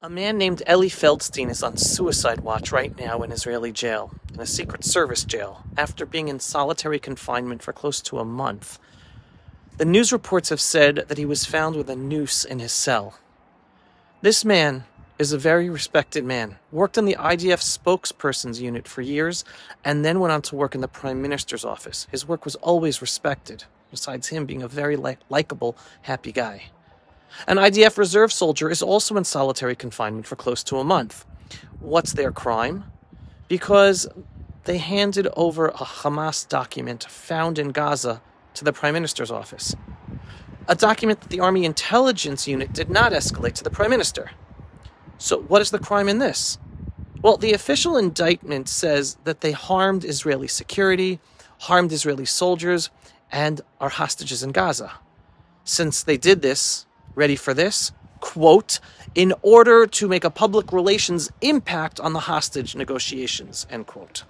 A man named Eli Feldstein is on suicide watch right now in Israeli jail, in a Secret Service jail, after being in solitary confinement for close to a month. The news reports have said that he was found with a noose in his cell. This man is a very respected man, worked in the IDF spokesperson's unit for years, and then went on to work in the Prime Minister's office. His work was always respected, besides him being a very likable, happy guy. An IDF reserve soldier is also in solitary confinement for close to a month. What's their crime? Because they handed over a Hamas document found in Gaza to the Prime Minister's office. A document that the Army Intelligence Unit did not escalate to the Prime Minister. So what is the crime in this? Well, the official indictment says that they harmed Israeli security, harmed Israeli soldiers, and are hostages in Gaza. Since they did this, ready for this, quote, in order to make a public relations impact on the hostage negotiations, end quote.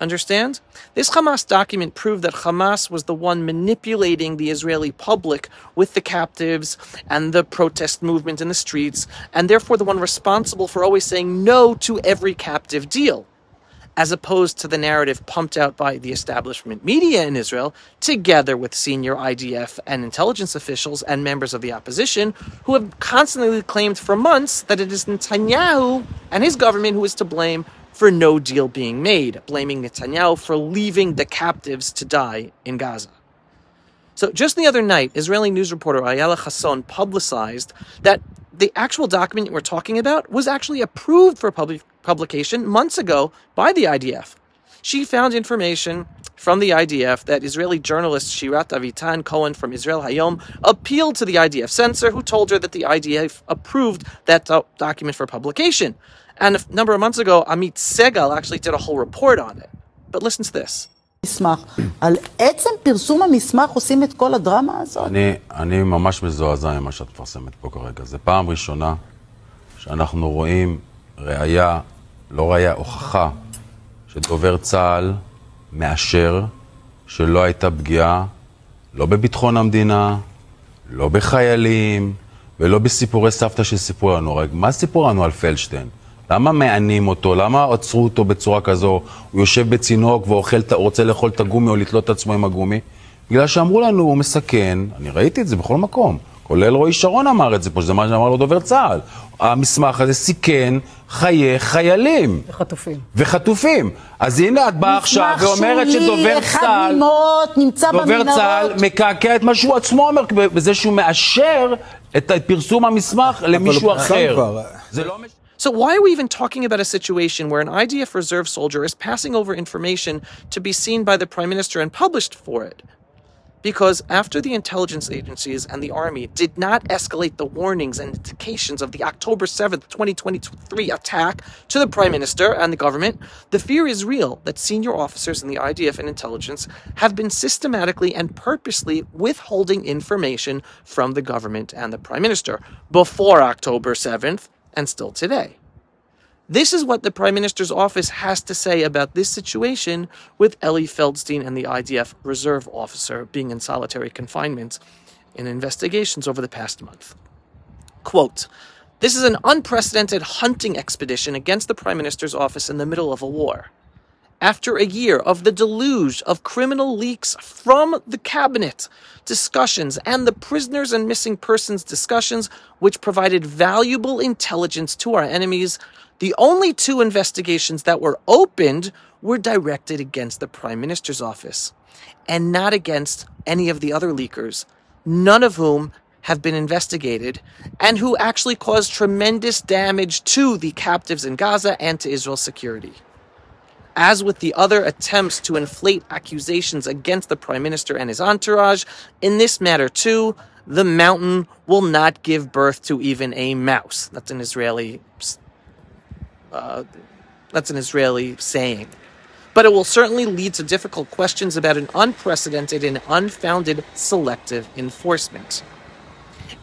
Understand? This Hamas document proved that Hamas was the one manipulating the Israeli public with the captives and the protest movement in the streets, and therefore the one responsible for always saying no to every captive deal, as opposed to the narrative pumped out by the establishment media in Israel, together with senior IDF and intelligence officials and members of the opposition, who have constantly claimed for months that it is Netanyahu and his government who is to blame for no deal being made, blaming Netanyahu for leaving the captives to die in Gaza. So just the other night, Israeli news reporter Ayala Hasson publicized that the actual document we're talking about was actually approved for publication months ago by the IDF. She found information from the IDF that Israeli journalist Shirat Avitan Cohen from Israel Hayom appealed to the IDF censor, who told her that the IDF approved that document for publication. And a number of months ago, Amit Segal actually did a whole report on it. But listen to this. על עצם פרסום המסמך עושים את כל הדרמה הזאת? אני ממש מזועזע עם מה שאת מפרסמת פה כרגע. זה פעם ראשונה שאנחנו רואים ראיה, לא ראיה, הוכחה, שדובר צה"ל מאשר שלא הייתה פגיעה, לא בביטחון המדינה, לא בחיילים, ולא בסיפורי סבתא שסיפרו לנו. מה סיפרו לנו על פלדשטיין? למה מענים אותו? למה עצרו אותו בצורה כזו? הוא יושב בצינוק ורוצה לאכול את הגומי או לתלות את עצמו עם הגומי? בגלל שאמרו לנו, הוא מסכן, אני ראיתי את זה בכל מקום, כולל רועי שרון אמר את זה פה, שזה מה שאמר לו דובר צה"ל. המסמך הזה סיכן חיי חיילים. וחטופים. אז הנה את באה עכשיו ואומרת שדובר צה"ל מקעקע את מה שהוא עצמו אומר, בזה שהוא מאשר את פרסום המסמך למישהו אחר. זה לא משנה. So why are we even talking about a situation where an IDF reserve soldier is passing over information to be seen by the Prime Minister and published for it? Because after the intelligence agencies and the army did not escalate the warnings and indications of the October 7th, 2023 attack to the Prime Minister and the government, the fear is real that senior officers in the IDF and intelligence have been systematically and purposely withholding information from the government and the Prime Minister before October 7th, and still today. This is what the Prime Minister's office has to say about this situation with Eli Feldstein and the IDF reserve officer being in solitary confinement in investigations over the past month. Quote, this is an unprecedented hunting expedition against the Prime Minister's office in the middle of a war. After a year of the deluge of criminal leaks from the cabinet discussions and the prisoners and missing persons discussions, which provided valuable intelligence to our enemies, the only two investigations that were opened were directed against the Prime Minister's office and not against any of the other leakers, none of whom have been investigated and who actually caused tremendous damage to the captives in Gaza and to Israel's security. As with the other attempts to inflate accusations against the Prime Minister and his entourage, in this matter too, the mountain will not give birth to even a mouse. That's an Israeli saying. But it will certainly lead to difficult questions about an unprecedented and unfounded selective enforcement.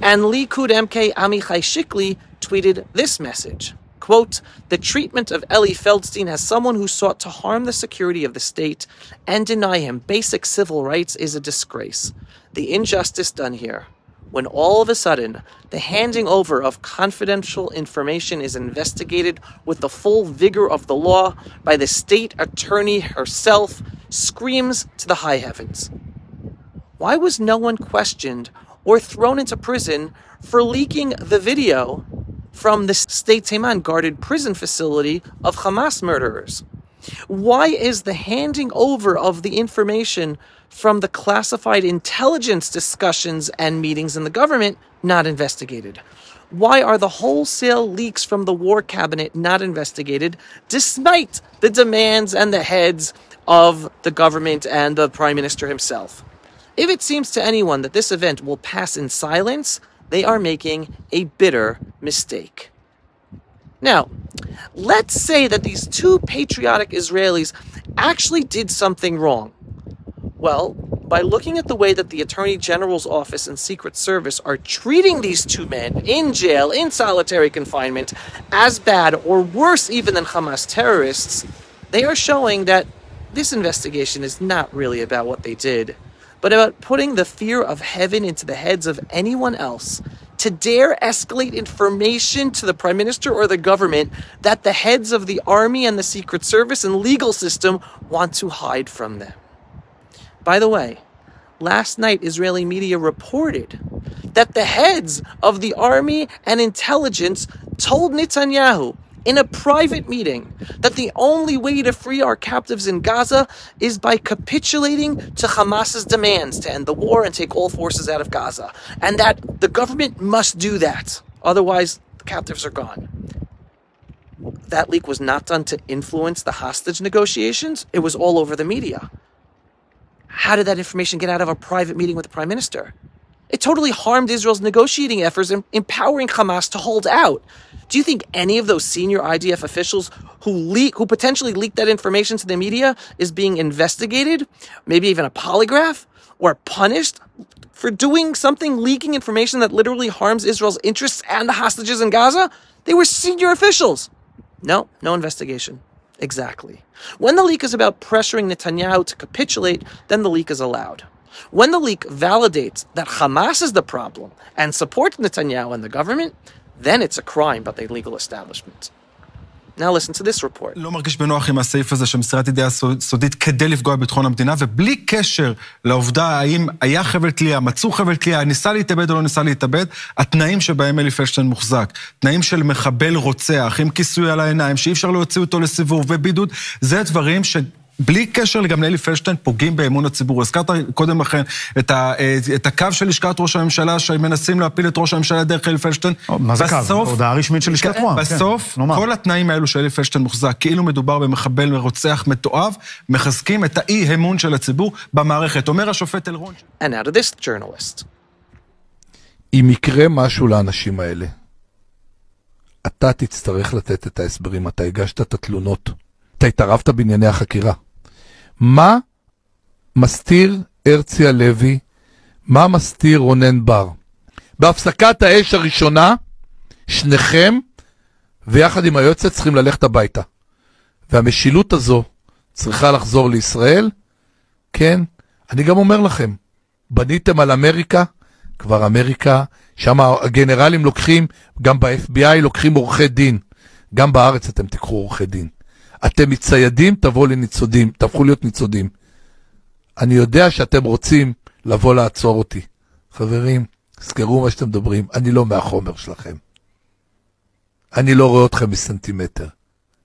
And Likud MK Amichai Shikli tweeted this message. Quote, the treatment of Eli Feldstein as someone who sought to harm the security of the state and deny him basic civil rights is a disgrace. The injustice done here when all of a sudden the handing over of confidential information is investigated with the full vigor of the law by the state attorney herself, screams to the high heavens. Why was no one questioned or thrown into prison for leaking the video from the State Teiman guarded prison facility of Hamas murderers? Why is the handing over of the information from the classified intelligence discussions and meetings in the government not investigated? Why are the wholesale leaks from the war cabinet not investigated, despite the demands and the heads of the government and the prime minister himself? If it seems to anyone that this event will pass in silence, they are making a bitter mistake. Now, let's say that these two patriotic Israelis actually did something wrong. Well, by looking at the way that the Attorney General's office and Secret Service are treating these two men in jail, in solitary confinement, as bad or worse even than Hamas terrorists, they are showing that this investigation is not really about what they did, but about putting the fear of heaven into the heads of anyone else to dare escalate information to the Prime Minister or the government that the heads of the army and the Secret Service and legal system want to hide from them. By the way, last night Israeli media reported that the heads of the army and intelligence told Netanyahu in a private meeting that the only way to free our captives in Gaza is by capitulating to Hamas's demands to end the war and take all forces out of Gaza, and that the government must do that, otherwise the captives are gone. That leak was not done to influence the hostage negotiations. It was all over the media. How did that information get out of a private meeting with the Prime Minister? It totally harmed Israel's negotiating efforts in empowering Hamas to hold out. Do you think any of those senior IDF officials who potentially leaked that information to the media is being investigated, maybe even a polygraph, or punished for doing something, leaking information that literally harms Israel's interests and the hostages in Gaza? They were senior officials. No investigation. Exactly. When the leak is about pressuring Netanyahu to capitulate, then the leak is allowed. When the leak validates that Hamas is the problem and supports Netanyahu and the government, then it's a crime by the legal establishment. Now listen to this report. לא מרגיש בנוח עם הסעיף הזה שמסירת ידיעה סודית כדי לפגוע בביטחון המדינה, ובלי קשר לעובדה האם היה חבל תלייה, מצאו חבל תלייה, ניסה להתאבד או לא ניסה להתאבד, התנאים שבהם אלי פלדשטיין מוחזק, תנאים של מחבל רוצח, עם כיסוי על העיניים, שאי אפשר להוציא אותו לסיבוב ובידוד, זה דברים בלי קשר גם לאלי פלדשטיין פוגעים באמון הציבור. הזכרת קודם לכן את הקו של לשכת ראש הממשלה שמנסים להפיל את ראש הממשלה דרך אלי פלדשטיין. מה זה קו? הודעה רשמית של לשכת רוה"מ. בסוף, כל התנאים האלו שאלי פלדשטיין מוחזק, כאילו מדובר במחבל מרוצח מתועב, מחזקים את האי אמון של הציבור במערכת. אומר השופט אלרון. And now to this journalist. אם יקרה משהו לאנשים האלה, אתה תצטרך לתת את ההסברים, אתה הגשת את התלונות, אתה התערבת בענייני החקירה. מה מסתיר הרצי הלוי? מה מסתיר רונן בר? בהפסקת האש הראשונה, שניכם ויחד עם היועצת צריכים ללכת הביתה. והמשילות הזו צריכה לחזור לישראל. כן, אני גם אומר לכם, בניתם על אמריקה, כבר אמריקה, שם הגנרלים לוקחים, גם ב-FBI לוקחים עורכי דין. גם בארץ אתם תיקחו עורכי דין. אתם מציידים, תבואו לניצודים, תהפכו להיות ניצודים. אני יודע שאתם רוצים לבוא לעצור אותי. חברים, סגרו מה שאתם מדברים, אני לא מהחומר שלכם. אני לא רואה אתכם בסנטימטר.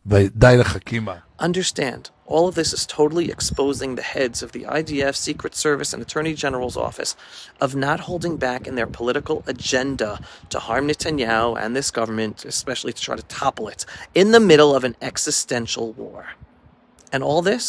ודי לחכימה. Understand, all of this is totally exposing the heads of the IDF, Secret Service, and Attorney General's office of not holding back in their political agenda to harm Netanyahu and this government, especially to try to topple it, in the middle of an existential war. And all this,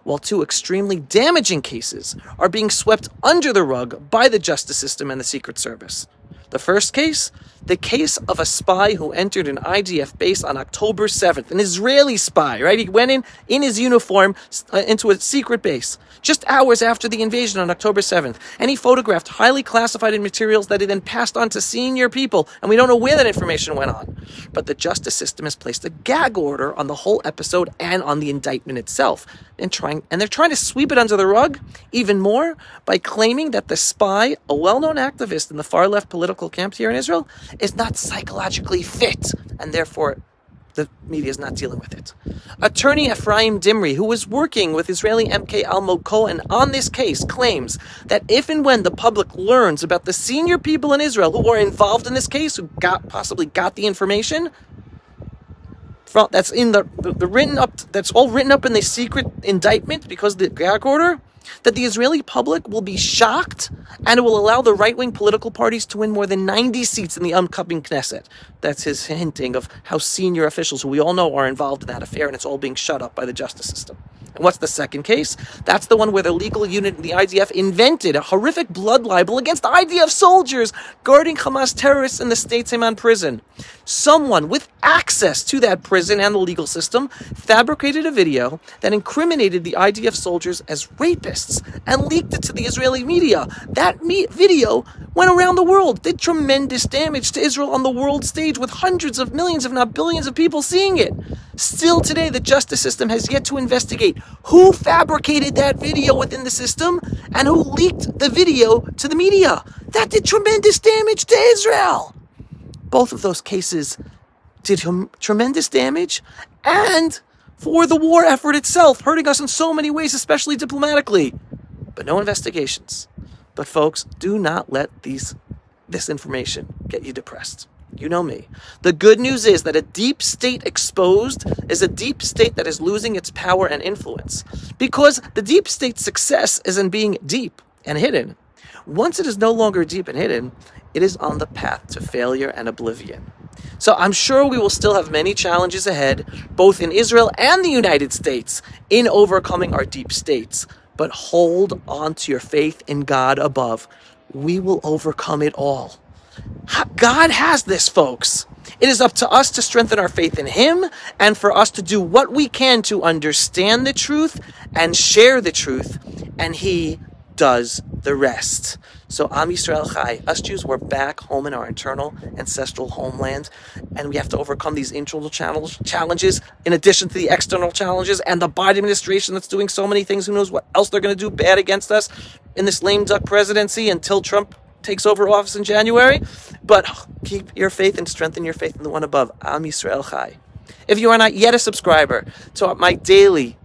while two extremely damaging cases are being swept under the rug by the justice system and the Secret Service. The first case, the case of a spy who entered an IDF base on October 7th, an Israeli spy, right? He went in his uniform into a secret base just hours after the invasion on October 7th. And he photographed highly classified materials that he then passed on to senior people. And we don't know where that information went on. But the justice system has placed a gag order on the whole episode and on the indictment itself. And they're trying to sweep it under the rug even more by claiming that the spy, a well-known activist in the far-left political camp here in Israel, is not psychologically fit, and therefore the media is not dealing with it. Attorney Ephraim Dimri, who was working with Israeli MK Almog Cohen on this case, claims that if and when the public learns about the senior people in Israel who are involved in this case, who possibly got the information, that's in the written up, that's all written up in the secret indictment because of the gag order, that the Israeli public will be shocked and it will allow the right-wing political parties to win more than 90 seats in the upcoming Knesset. That's his hinting of how senior officials, who we all know are involved in that affair, and it's all being shut up by the justice system. And what's the second case? That's the one where the legal unit in the IDF invented a horrific blood libel against IDF soldiers guarding Hamas terrorists in the State Seiman prison. Someone with access to that prison and the legal system fabricated a video that incriminated the IDF soldiers as rapists and leaked it to the Israeli media. That video went around the world, did tremendous damage to Israel on the world stage with hundreds of millions, if not billions of people seeing it. Still today, the justice system has yet to investigate who fabricated that video within the system and who leaked the video to the media. That did tremendous damage to Israel. Both of those cases did tremendous damage and for the war effort itself, hurting us in so many ways, especially diplomatically. But no investigations. But folks, do not let this information get you depressed. You know me. The good news is that a deep state exposed is a deep state that is losing its power and influence. Because the deep state's success is in being deep and hidden. Once it is no longer deep and hidden, it is on the path to failure and oblivion. So I'm sure we will still have many challenges ahead, both in Israel and the United States, in overcoming our deep states. But hold on to your faith in God above. We will overcome it all. God has this, folks. It is up to us to strengthen our faith in Him and for us to do what we can to understand the truth and share the truth, and He does the rest. So Am Yisrael Chai, us Jews, we're back home in our eternal ancestral homeland, and we have to overcome these internal challenges in addition to the external challenges, and the Biden administration that's doing so many things. Who knows what else they're going to do bad against us in this lame duck presidency until Trump takes over office in January. But keep your faith and strengthen your faith in the one above. Am Yisrael Chai. If you are not yet a subscriber to my daily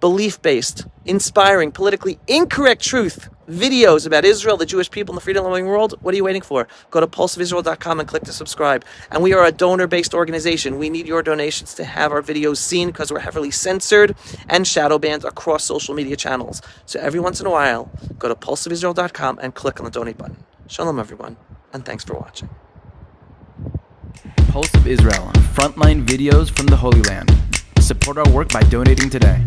belief-based, inspiring, politically incorrect truth videos about Israel, the Jewish people, and the freedom-loving world, what are you waiting for? Go to pulseofisrael.com and click to subscribe. And we are a donor-based organization. We need your donations to have our videos seen because we're heavily censored and shadow banned across social media channels. So every once in a while, go to pulseofisrael.com and click on the donate button. Shalom, everyone, and thanks for watching. Pulse of Israel, frontline videos from the Holy Land. Support our work by donating today.